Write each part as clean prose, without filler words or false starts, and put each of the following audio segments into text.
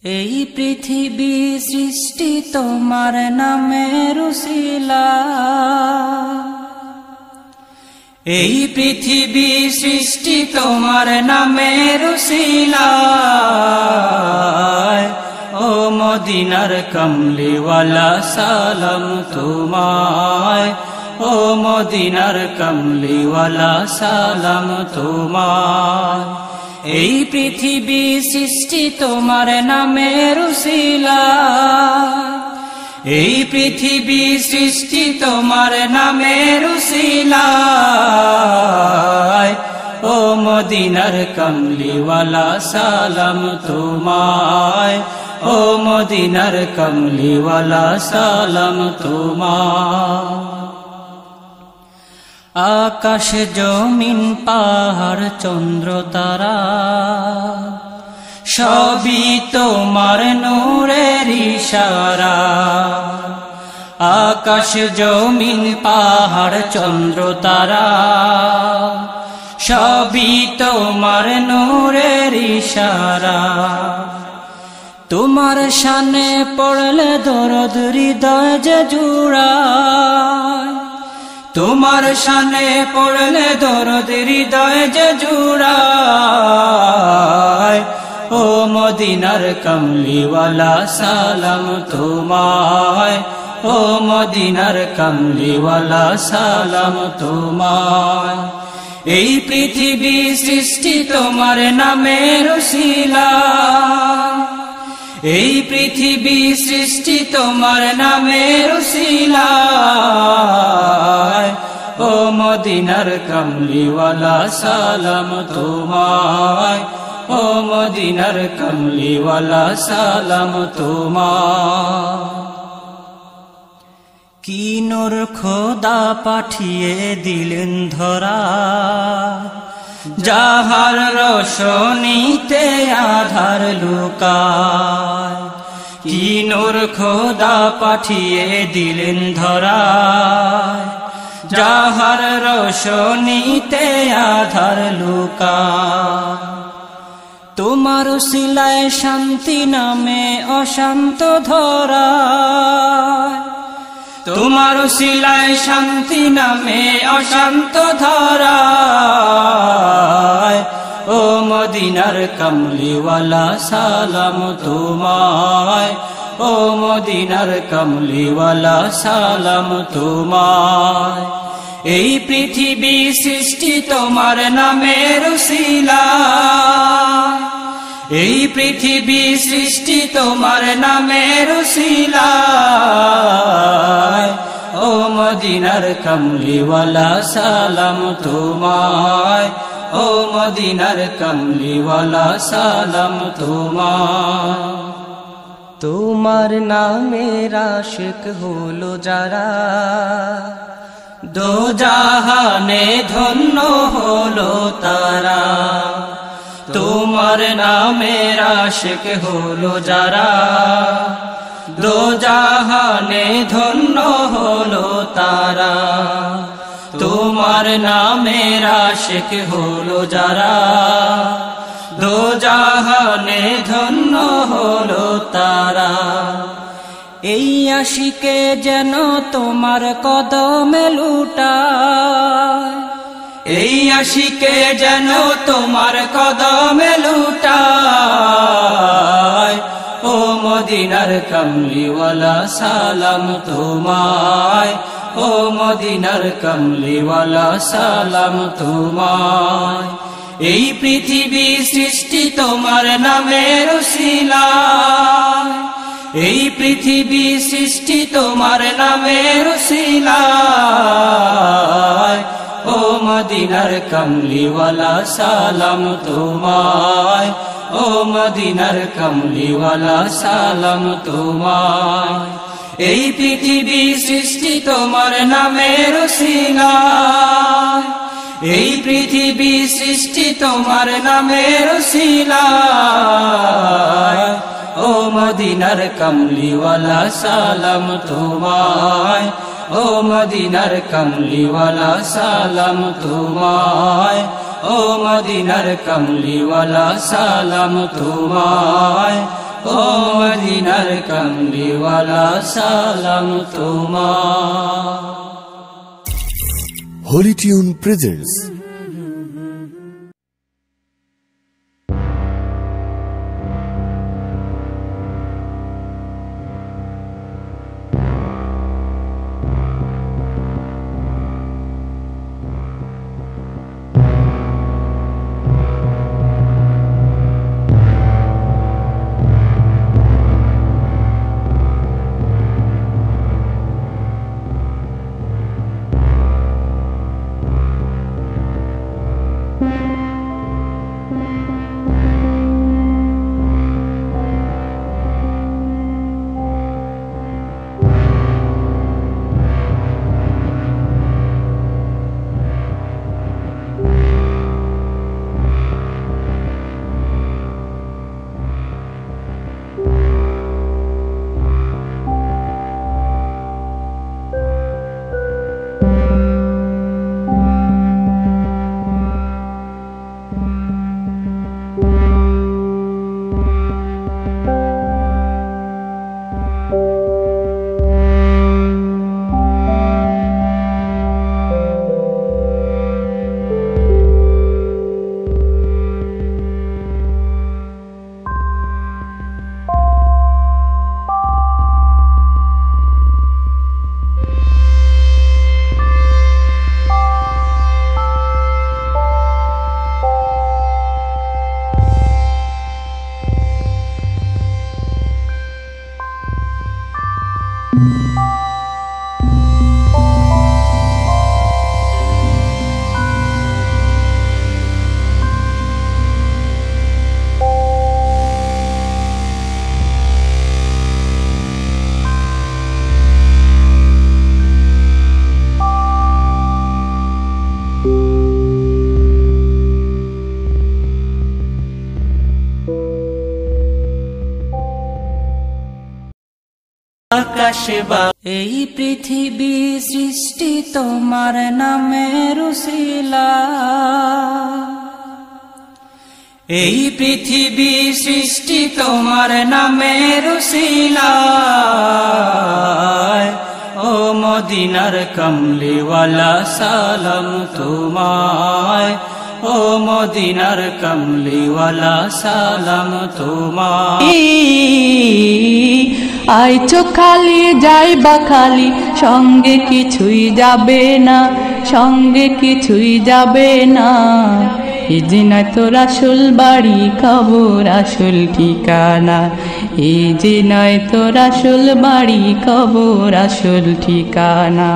এই পৃথিবী সৃষ্টি তোমার নামের উসিলা, এই পৃথিবী সৃষ্টি তোমার নামের উসিলায়। ও মদিনার কমলিওয়ালা সালাম তোমায়, ও মদিনার কমলিওয়ালা সালাম তোমায়। এই পৃথিবী সৃষ্টি তোমার নামের উসিলায়, এই পৃথিবী সৃষ্টি তোমার নামের উসিলায়। ও মদিনার কমলিওয়ালা সালাম তোমায়, ও মদিনার কমলিওয়ালা সালাম তোমায়। আকাশ জমিন পাহাড় চন্দ্র তারা সবই তোমার নূরের ইশারা। আকাশ জমিন পাহাড় চন্দ্র তারা সবই তোমার নূরের ইশারা। তোমার শানে পড়লে দরদ হৃদয় যে জুড়ায়, তোমার শানে পড়লে দরদ হৃদয় যে জুড়ায়। ও মদিনার কমলিওয়ালা সালাম তোমায়, ও মদিনার কমলিওয়ালা সালাম তোমায়। এই পৃথিবী সৃষ্টি তোমার নামের উসিলায়, এই পৃথিবী সৃষ্টি তোমার নামের উসিলায়। ও মদিনার কমলিওয়ালা সালাম তোমায়, ও মদিনার কমলিওয়ালা সালাম তোমায়। কি নূর খোদা পাঠিয়ে দিলেন ধরা, যাহার রোশনীতে আধার লুকায়। কি নূর খোদা পাঠিয়ে দিলেন ধরা, যাহার রোশনীতে আধার লুকায়। তোমার উসিলায় শান্তি নামে অশান্ত ধরা, তোমার উসিলায় শান্তি নামে অশান্ত ধরা। ও মদিনার কমলিওয়ালা সালাম তোমায়, ও মদিনার কমলিওয়ালা সালাম তোমায়। এই পৃথিবী সৃষ্টি তোমার নামের উসিলায়, এই পৃথিবী সৃষ্টি তোমার নামের উসিলায়। ও মদিনার কমলিওয়ালা সালাম তোমায়, ও মদিনার কমলিওয়ালা সালাম তোমায়। তোমার নামের আশিক হলো যারা, দো জাহানে ধন্য হলো তারা। তোমার নামের আশিক হলো যারা, দো জাহানে ধন্য হলো তারা। তোমার নামের আশিক হলো যারা, দো জাহানে ধন্য হলো তারা। এই আশিকে যেন তোমার কদমে লুটায়, এই আশিকে যেন তোমার কদমে লুটায়। ও মদিনার কমলিওয়ালা সালাম তোমায়, ও মদিনার কমলিওয়ালা সালাম তোমায়। এই পৃথিবী সৃষ্টি তোমার নামের উসিলায়, এই পৃথিবী সৃষ্টি তোমার নামের উসিলায়। ও মদিনার কমলিওয়ালা সালাম তোমায়, ও মদিনার কমলিওয়ালা সালাম তোমায়। এই পৃথিবী সৃষ্টি তোমার নামের উসিলায়, এই পৃথিবী সৃষ্টি তোমার নামের উসিলায়। ও মদিনার কমলিওয়ালা সালাম তোমায়, ও মদিনার কমলিওয়ালা সালাম তোমায়, ও মদিনার কমলিওয়ালা সালাম তোমায়, ও মদিনার কামলিওয়ালা সালাম তোমায়। Holy Tune presents এই পৃথিবী সৃষ্টি তোমার নামের উসিলা, এই পৃথিবী সৃষ্টি তোমার নামের উসিলা। ও মদিনার কামলিওয়ালা সালাম তোমায়, ও মদিনার কামলিওয়ালা সালাম তোমায়। আইছো খালি যাইবা খালি, সঙ্গে কিছুই যাবে না, সঙ্গে কিছুই যাবে না। এই যে নয় তোর আসল বাড়ি কবর আসল ঠিকানা, এই যে নয় তোর আসল বাড়ি কবর আসল ঠিকানা।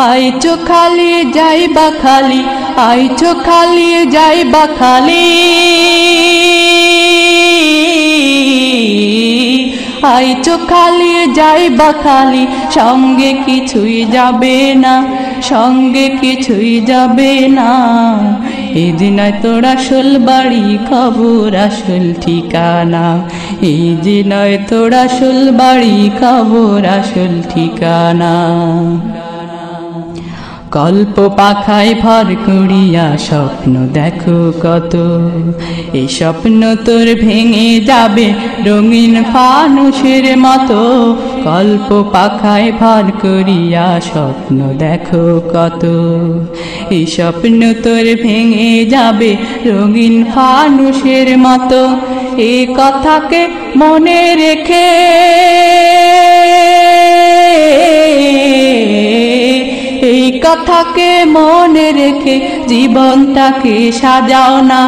আইছো খালি যাইবা খালি, আইছো খালি যাইবা খালি, আইছো খালি যাইবা খালি, সঙ্গে কিছুই যাবে না, সঙ্গে কিছুই যাবে না। এই যে নয় তোর আসল বাড়ি কবর আসল ঠিকানা, এই যে নয় তোর আসল বাড়ি কবর আসল ঠিকানা। কল্প পাখায় ভর করিয়া স্বপ্ন দেখো কত, এই স্বপ্ন তোর ভেঙে যাবে রঙিন ফানুষের মতো। কল্প পাখায় ভর করিয়া স্বপ্ন দেখো কত, এই স্বপ্ন তোর ভেঙে যাবে রঙিন ফানুষের মতো। এই কথাকে মনে রেখে, এই কথাকে মনে রেখে জীবনটাকে সাজাও না,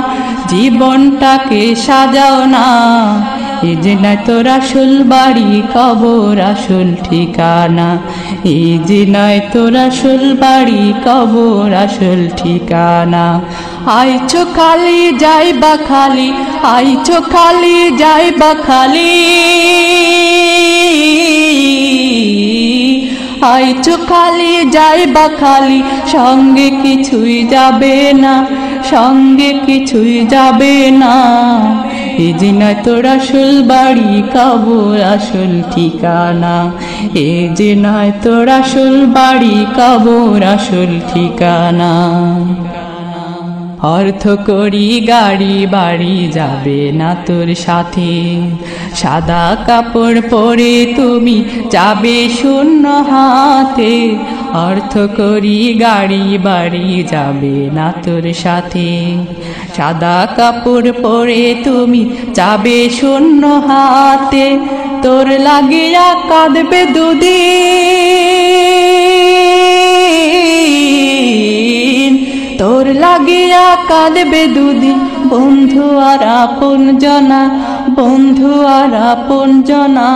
জীবনটাকে সাজাও না। এই যে নয় তোর আসল বাড়ি কবর আসল ঠিকানা, এই যে নয় তোর আসল বাড়ি কবর আসল ঠিকানা। আইছো খালি যাইবা খালি, আইছো খালি যাইবা খালি, আইছো খালি যাইবা খালি, সঙ্গে কিছুই যাবে না, সঙ্গে কিছুই যাবে না। এই যে নয় তোর আসল বাড়ি কবর আসল ঠিকানা, এই যে নয় তোর আসল বাড়ি কবর আসল ঠিকানা। অর্থ করি গাড়ি বাড়ি যাবে না তোর সাথে, সাদা কাপড় পরে তুমি যাবে শূন্য হাতে, অর্থ করি গাড়ি বাড়ি যাবে না তোর সাথে, সাদা কাপড় পরে তুমি যাবে শূন্য হাতে, তোর লাগিয়া কাঁদবে দুদিন, তোর লাগিয়া কাঁদবে দুদিন, বন্ধু আর আপন জনা, বন্ধু আর আপন জনা।